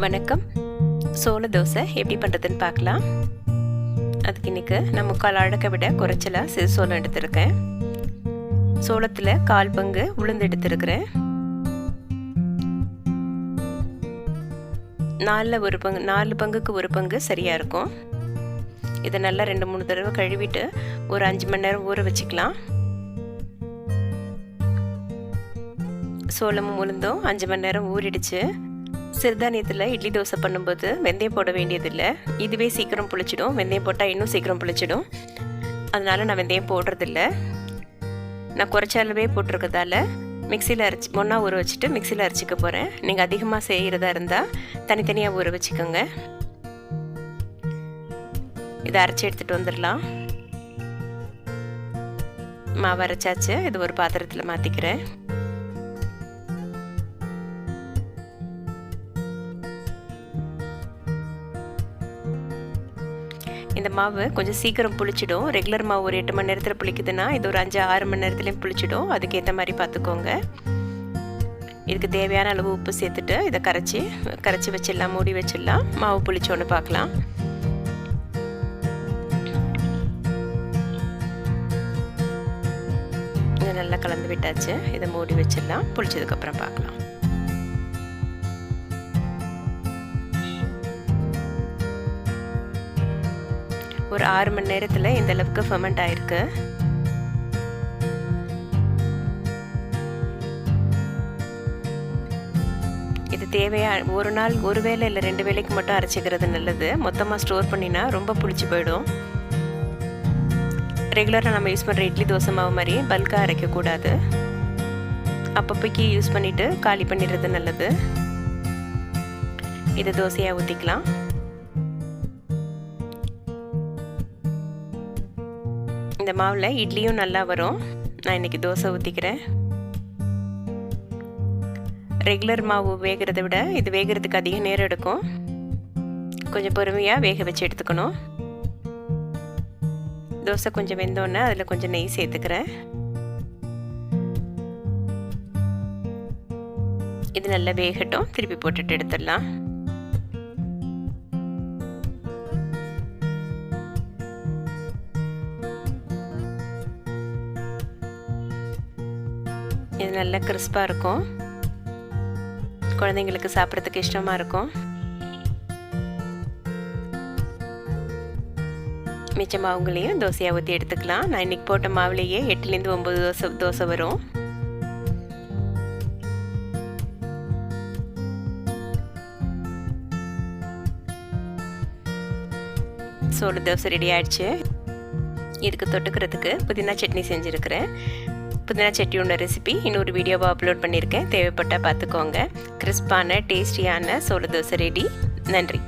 வணக்கம். சோள தோசை எப்படி பண்ணுறதுன்னு பார்க்கலாம். அதுக்கு இன்றைக்கி நான் 3/4 அழகை விட குறைச்சலாக சிறு சோளம் எடுத்துருக்கேன். சோளத்தில் 1/4 பங்கு உளுந்து எடுத்துருக்கிறேன். 4 பங்குக்கு 1 பங்கு சரியாக இருக்கும். இதை நல்லா 2-3 தடவை கழுவிட்டு ஒரு 5 மணி நேரம் ஊற வச்சுக்கலாம். சோளமும் உளுந்தும் 5 மணி நேரம் ஊறிடுச்சு. சிறுதானியத்தில் இட்லி தோசை பண்ணும்போது வெந்தயம் போட வேண்டியதில்லை. இதுவே சீக்கிரம் புளிச்சிடும். வெந்தயம் போட்டால் இன்னும் சீக்கிரம் புளிச்சிடும். அதனால் நான் வெந்தயம் போடுறதில்ல. நான் குறைச்ச அளவே போட்டிருக்கிறதால மிக்சியில் ஒன்றா ஊற வச்சுட்டு மிக்சியில் அரைச்சிக்க போகிறேன். நீங்கள் அதிகமாக செய்கிறதா இருந்தால் தனித்தனியாக ஊற வச்சுக்கோங்க. இதை அரைச்சி எடுத்துகிட்டு வந்துடலாம். மாவு அரைச்சாச்சு. இது ஒரு பாத்திரத்தில் மாற்றிக்கிறேன். இந்த மாவு கொஞ்சம் சீக்கிரம் புளிச்சிடும். ரெகுலர் மாவு ஒரு 8 மணி நேரத்தில் புளிக்குதுன்னா இது ஒரு 5-6 மணி நேரத்துலேயும் புளிச்சிடும். அதுக்கேற்ற மாதிரி பார்த்துக்கோங்க. இதுக்கு தேவையான அளவு உப்பு சேர்த்துட்டு இதை கரைச்சி வச்சிடலாம். மூடி வச்சிடலாம். மாவு புளிச்சோன்னு பார்க்கலாம். இதை நல்லா கலந்து விட்டாச்சு. இதை மூடி வச்சிடலாம். புளிச்சதுக்கப்புறம் பார்க்கலாம். ஒரு 6 மணி நேரத்தில் இந்த அளவுக்கு ஃபெர்மெண்ட் ஆயிருக்கு. இது தேவையாக ஒரு நாள் ஒரு வேளை இல்லை 2 வேளைக்கு மட்டும் அரைச்சிக்கிறது நல்லது. மொத்தமாக ஸ்டோர் பண்ணினா ரொம்ப புளிச்சு போயிடும். ரெகுலராக நம்ம யூஸ் பண்ணுற இட்லி தோசை மாவு மாதிரி பல்காக அரைக்கக்கூடாது. அப்பப்போக்கி யூஸ் பண்ணிவிட்டு காலி பண்ணிடுறது நல்லது. இதை தோசையாக ஊற்றிக்கலாம். இந்த மாவில் இட்லியும் நல்லா வரும். நான் இன்றைக்கி தோசை ஊற்றிக்கிறேன். ரெகுலர் மாவு வேகிறத விட இது வேகிறதுக்கு அதிக நேரம் எடுக்கும். கொஞ்சம் பொறுமையாக வேக வச்சு எடுத்துக்கணும். தோசை கொஞ்சம் வெந்தோன்னே அதில் கொஞ்சம் நெய் சேர்த்துக்கிறேன். இது நல்லா வேகட்டும். திருப்பி போட்டுட்டு எடுத்துடலாம். இது நல்லா கிறிஸ்பாக இருக்கும். குழந்தைங்களுக்கு சாப்பிட்றதுக்கு இஷ்டமாக இருக்கும். மிச்ச மாவுங்களையும் தோசையாக ஊற்றி எடுத்துக்கலாம். நான் இன்றைக்கி போட்ட மாவுலேயே 8லேருந்து 9 தோசை வரும். சோள தோசை ரெடி ஆயிடுச்சு. இதுக்கு தொட்டுக்கிறதுக்கு புதினா சட்னி செஞ்சுருக்கிறேன். புதினா சட்னியோட ரெசிபி இன்னொரு வீடியோவை அப்லோட் பண்ணியிருக்கேன். தேவைப்பட்டால் பார்த்துக்கோங்க. கிறிஸ்பான டேஸ்டியான சோள தோசை ரெடி. நன்றி.